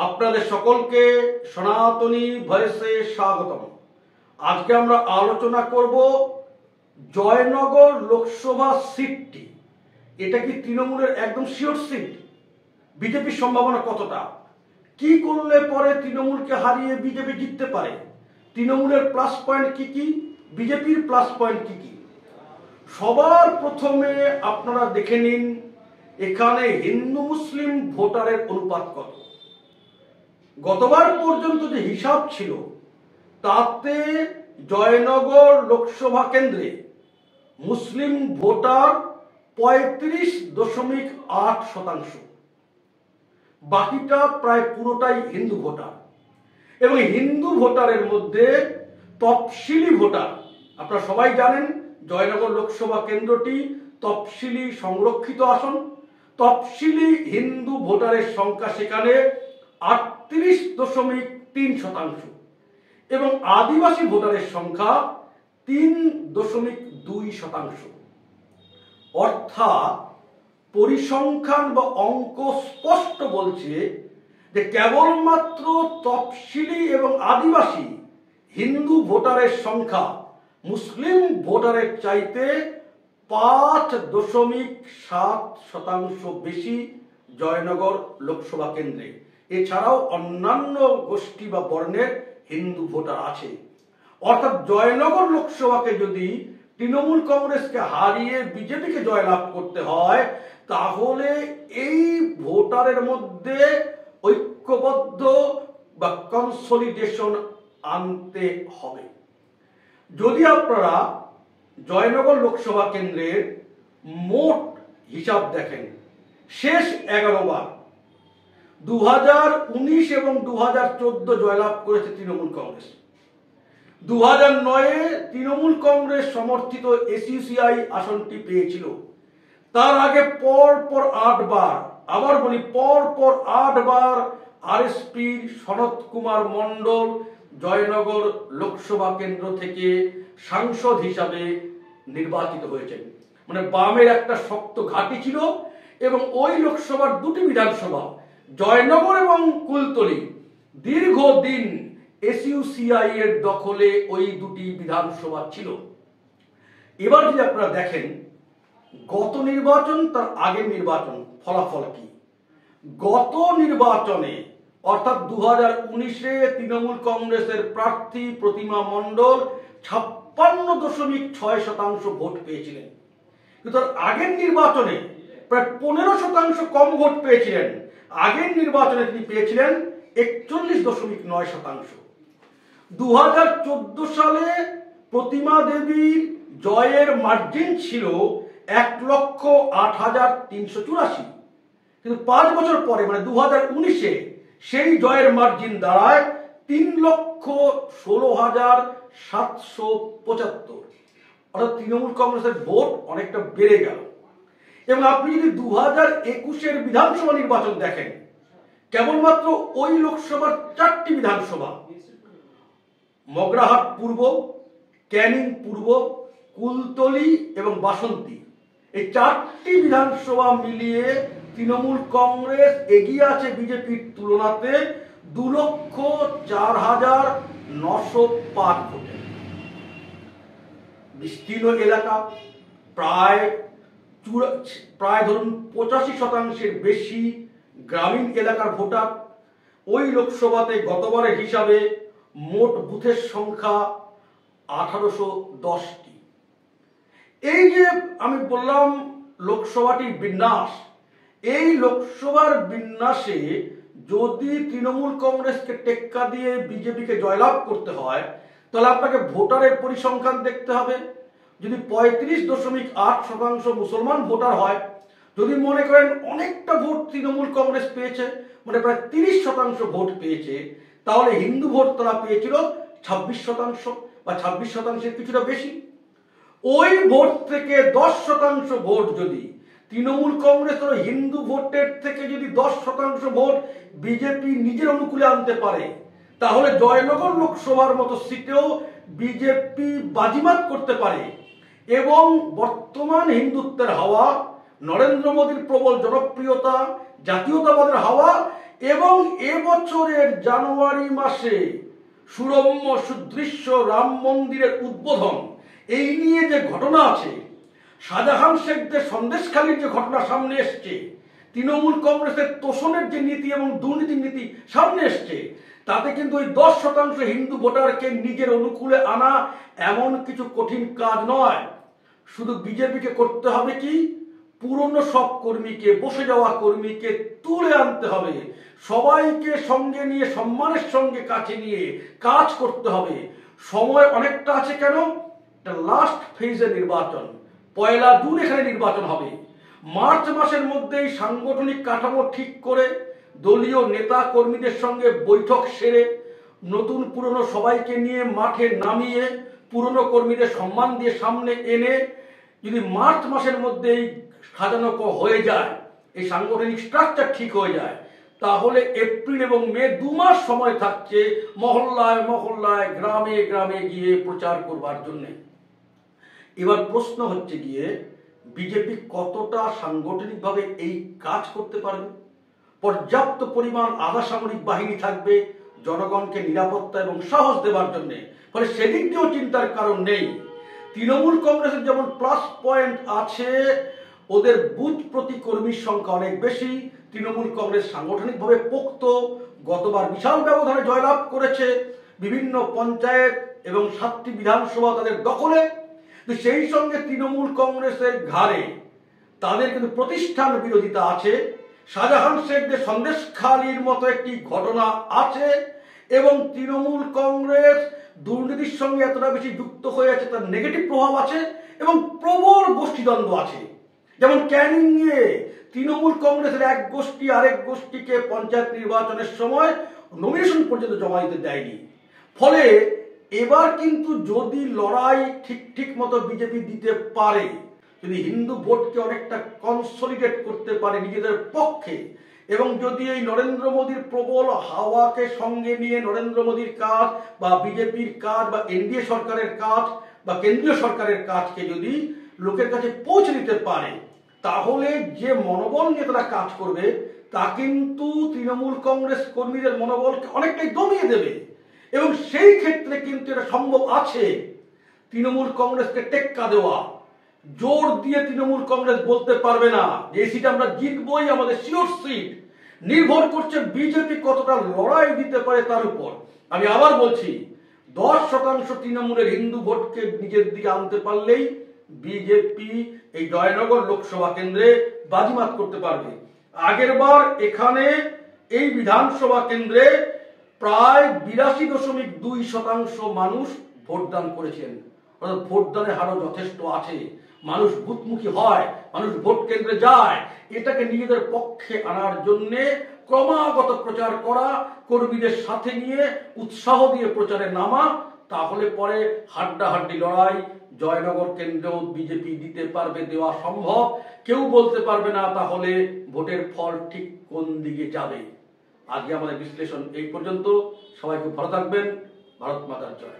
আপনাদের সকলকে সনাতনী ভয়েসে স্বাগতম। আজকে আমরা আলোচনা করব জয়নগর লোকসভা সিটটি, এটা কি তৃণমূলের একদম শিওর সিট? বিজেপির সম্ভাবনা কতটা? কি করলে পরে তৃণমূলকে হারিয়ে বিজেপি জিততে পারে? তৃণমূলের প্লাস পয়েন্ট কি কি, বিজেপির প্লাস পয়েন্ট কি কি? সবার প্রথমে আপনারা দেখে নিন এখানে হিন্দু মুসলিম ভোটারের অনুপাত কত। গতবার পর্যন্ত যে হিসাব ছিল তাতে জয়নগর লোকসভা কেন্দ্রে মুসলিম ভোটার 35.8%, বাকিটা প্রায় পুরোটাই হিন্দু ভোটার। এবং হিন্দু ভোটারের মধ্যে তফসিলি ভোটার, আপনারা সবাই জানেন জয়নগর লোকসভা কেন্দ্রটি তফসিলি সংরক্ষিত আসন। তফসিলি হিন্দু ভোটারের সংখ্যা সেখানে 38.3% এবং আদিবাসী ভোটারের সংখ্যা 3.2%। অর্থাৎ পরিসংখ্যান বা অঙ্ক স্পষ্ট বলছে যে কেবলমাত্র তফসিলি এবং আদিবাসী হিন্দু ভোটারের সংখ্যা মুসলিম ভোটারের চাইতে 5.7% বেশি জয়নগর লোকসভা কেন্দ্রে। এছাড়াও অন্যান্য গোষ্ঠী বা বর্ণের হিন্দু ভোটার আছে। অর্থাৎ জয়নগর লোকসভাকে যদি তৃণমূল কংগ্রেসকে হারিয়ে বিজেপিকে জয়লাভ করতে হয়, তাহলে এই ভোটারের মধ্যে ঐক্যবদ্ধ বা কনসলিডেশন আনতে হবে। যদি আপনারা জয়নগর লোকসভা কেন্দ্রের মোট হিসাব দেখেন, শেষ 11 বার 2019 এবং 2014 জয়লাভ করেছে তৃণমূল কংগ্রেস। 2009-এ তৃণমূল কংগ্রেস সমর্থিত এসইউসিআই আসনটি পেয়েছিল। তার আগে পর 8 বার, আবার বলি পর 8 বার আরএসপির সনত কুমার মণ্ডল জয়নগর লোকসভা কেন্দ্র থেকে সাংসদ হিসাবে নির্বাচিত হয়েছেন। মানে বামের একটা শক্ত ঘাঁটি ছিল এবং ওই লোকসভার দুটি বিধানসভা জয়নগর এবং কুলতলি দীর্ঘদিন এসইউসিআই এর দখলে ওই দুটি বিধানসভা ছিল। এবার যদি আপনারা দেখেন গত নির্বাচন তার আগের নির্বাচন ফলাফল কি। গত নির্বাচনে অর্থাৎ 2019-এ তৃণমূল কংগ্রেসের প্রার্থী প্রতিমা মণ্ডল 56.6% ভোট পেয়েছিলেন, কিন্তু তার আগের নির্বাচনে প্রায় 15% কম ভোট পেয়েছিলেন। আগের নির্বাচনে তিনি পেয়েছিলেন 41.9%। 2014 সালে প্রতিমা দেবীর জয়ের মার্জিন ছিল 1,08,384, কিন্তু 5 বছর পরে মানে 2019-এ সেই জয়ের মার্জিন দাঁড়ায় 3,16,775। অর্থাৎ তৃণমূল কংগ্রেসের ভোট অনেকটা বেড়ে গেল। এবং আপনি যদি 2021-এর বিধানসভা নির্বাচন দেখেন, কেবলমাত্র ওই লোকসভার 4টি বিধানসভা মগরাহাট পূর্ব, ক্যানিং পূর্ব, কুলতলি এবং বাসন্তী, এই 4টি বিধানসভা মিলিয়ে তৃণমূল কংগ্রেস এগিয়ে আছে বিজেপির তুলনাতে 2,04,905 ভোটে। বিস্তীর্ণ এলাকা, প্রায় ধরুন 85%-এর বেশি গ্রামীণ এলাকার ভোটার। ওই লোকসভাতে গতবারের হিসাবে মোট বুথের সংখ্যা 1810টি। এই যে আমি বললাম লোকসভাটির বিন্যাস, এই লোকসভার বিন্যাসে যদি তৃণমূল কংগ্রেসকে টেক্কা দিয়ে বিজেপিকে জয়লাভ করতে হয়, তাহলে আপনাকে ভোটারের পরিসংখ্যান দেখতে হবে। যদি 35.8% মুসলমান ভোটার হয়, যদি মনে করেন অনেকটা ভোট তৃণমূল কংগ্রেস পেয়েছে, মানে প্রায় 30% ভোট পেয়েছে, তাহলে হিন্দু ভোট তারা পেয়েছিল 26% বা 26%-এর কিছুটা বেশি। ওই ভোট থেকে 10% ভোট যদি তৃণমূল কংগ্রেস ও হিন্দু ভোটের থেকে যদি 10% ভোট বিজেপি নিজের অনুকূলে আনতে পারে, তাহলে জয়নগর লোকসভার মতো সিটেও বিজেপি বাজিমাত করতে পারে। এবং বর্তমান হিন্দুত্বের হাওয়া, নরেন্দ্র মোদীর প্রবল জনপ্রিয়তা, জাতীয়তাবাদের হাওয়া, এবং এবছরের জানুয়ারি মাসে সুরম্য সুদৃশ্য রাম মন্দিরের উদ্বোধন, এই নিয়ে যে ঘটনা আছে, শাহজাহান শেখদের সন্দেশখালীর যে ঘটনা সামনে এসছে, তৃণমূল কংগ্রেসের তোষণের যে নীতি এবং দুর্নীতির নীতি সামনে এসছে, তাতে কিন্তু ওই 10% হিন্দু ভোটারকে নিজের অনুকূলে আনা এমন কিছু কঠিন কাজ নয়। শুধু বিজেপিকে করতে হবে কি, পুরনো সব কর্মীকে, বসে যাওয়া কর্মীকে তুলে আনতে হবে, সবাইকে সঙ্গে নিয়ে সম্মানের সঙ্গে কাছে নিয়ে কাজ করতে হবে। সময় অনেকটা আছে, কেন? লাস্ট ফেজে নির্বাচন, 1 জুন এখানে নির্বাচন হবে। মার্চ মাসের মধ্যেই সাংগঠনিক কাঠামো ঠিক করে দলীয় নেতা কর্মীদের সঙ্গে বৈঠক সেরে নতুন পুরনো সবাইকে নিয়ে মাঠে নামিয়ে পুরনো কর্মীদের সম্মান দিয়ে সামনে এনে যদি মার্চ মাসের মধ্যেই সাজানো হয়ে যায়, এই সাংগঠনিক স্ট্রাকচার ঠিক হয়ে যায়, তাহলে এপ্রিল এবং মে 2 মাস সময় থাকছে মহল্লায় মহল্লায়, গ্রামে গ্রামে গিয়ে প্রচার করবার জন্য। এবার প্রশ্ন হচ্ছে গিয়ে, বিজেপি কতটা সাংগঠনিকভাবে এই কাজ করতে পারবে? পর্যাপ্ত পরিমাণ আধা সামরিক বাহিনী থাকবে জনগণকে নিরাপত্তা এবং সাহস দেওয়ার জন্য, ফলে সেদিক দিয়েও চিন্তার কারণ নেই। তৃণমূল কংগ্রেসের যেমন প্লাস পয়েন্ট আছে, ওদের বুথ প্রতি কর্মীর সংখ্যা অনেক বেশি, তৃণমূল কংগ্রেস সাংগঠনিকভাবে পোক্ত, গতবার বিশাল ব্যবধানে জয়লাভ করেছে, বিভিন্ন পঞ্চায়েত এবং 7টি বিধানসভা তাদের দখলে। সেই সঙ্গে তৃণমূল কংগ্রেসের ঘাড়ে তাদের কিন্তু প্রতিষ্ঠান বিরোধিতা আছে, শাহজাহান শেখদের সন্দেশখালীর মতো একটি ঘটনা আছে, এবং তৃণমূল কংগ্রেস দুর্নীতির সঙ্গে এতটা বেশি যুক্ত হয়ে আছে, তার নেগেটিভ প্রভাব আছে, এবং প্রবল গোষ্ঠীদ্বন্দ্ব আছে। যেমন ক্যানিংয়ে তৃণমূল কংগ্রেসের এক গোষ্ঠী আরেক গোষ্ঠীকে পঞ্চায়েত নির্বাচনের সময় নমিনেশন পর্যন্ত জমা দিতে দেয়নি। ফলে এবার কিন্তু যদি লড়াই ঠিক মতো বিজেপি দিতে পারে, যদি হিন্দু ভোটকে অনেকটা কনসলিডেট করতে পারে নিজেদের পক্ষে, এবং যদি এই নরেন্দ্র মোদীর প্রবল হাওয়াকে সঙ্গে নিয়ে নরেন্দ্র মোদীর কাজ বা বিজেপির কাজ বা এনডিএ সরকারের কাজ বা কেন্দ্রীয় সরকারের কাজকে যদি লোকের কাছে পৌঁছে দিতে পারে, তাহলে যে মনোবল নিয়ে তারা কাজ করবে, তা কিন্তু তৃণমূল কংগ্রেস কর্মীদের মনোবলকে অনেকটাই দমিয়ে দেবে। এবং সেই ক্ষেত্রে কিন্তু এটা সম্ভব আছে তৃণমূল কংগ্রেসকে টেক্কা দেওয়া। জোর দিয়ে তৃণমূল কংগ্রেস বলতে পারবে না যে এই সিট আমরা জিতবই, আমাদের শিওর সিট। নির্ভর করছে বিজেপি কতটা লড়াই দিতে পারে তার উপর। আমি আবার বলছি, 10% তৃণমূলের হিন্দু ভোটকে নিজের দিকে আনতে পারলেই বিজেপি এই জয়নগর লোকসভা কেন্দ্রে বাজিমাত করতে পারবে। আগের বার এখানে এই বিধানসভা কেন্দ্রে প্রায় 82.2% মানুষ ভোটদান করেছেন। অর্থাৎ ভোটদানের হারও যথেষ্ট আছে, মানুষ বুথমুখী হয়, মানুষ ভোট কেন্দ্রে যায়। এটাকে নিজেদের পক্ষে আনার জন্য ক্রমাগত প্রচার করা, কর্মীদের সাথে নিয়ে উৎসাহ দিয়ে প্রচারে নামা, তাহলে পরে হাড্ডাহাড্ডি লড়াই জয়নগর কেন্দ্রেও বিজেপি দিতে পারবে, দেওয়া সম্ভব। কেউ বলতে পারবে না তাহলে ভোটের ফল ঠিক কোন দিকে যাবে। আজকে আমাদের বিশ্লেষণ এই পর্যন্ত। সবাই খুব ভালো থাকবেন। ভারত মাতার জয়।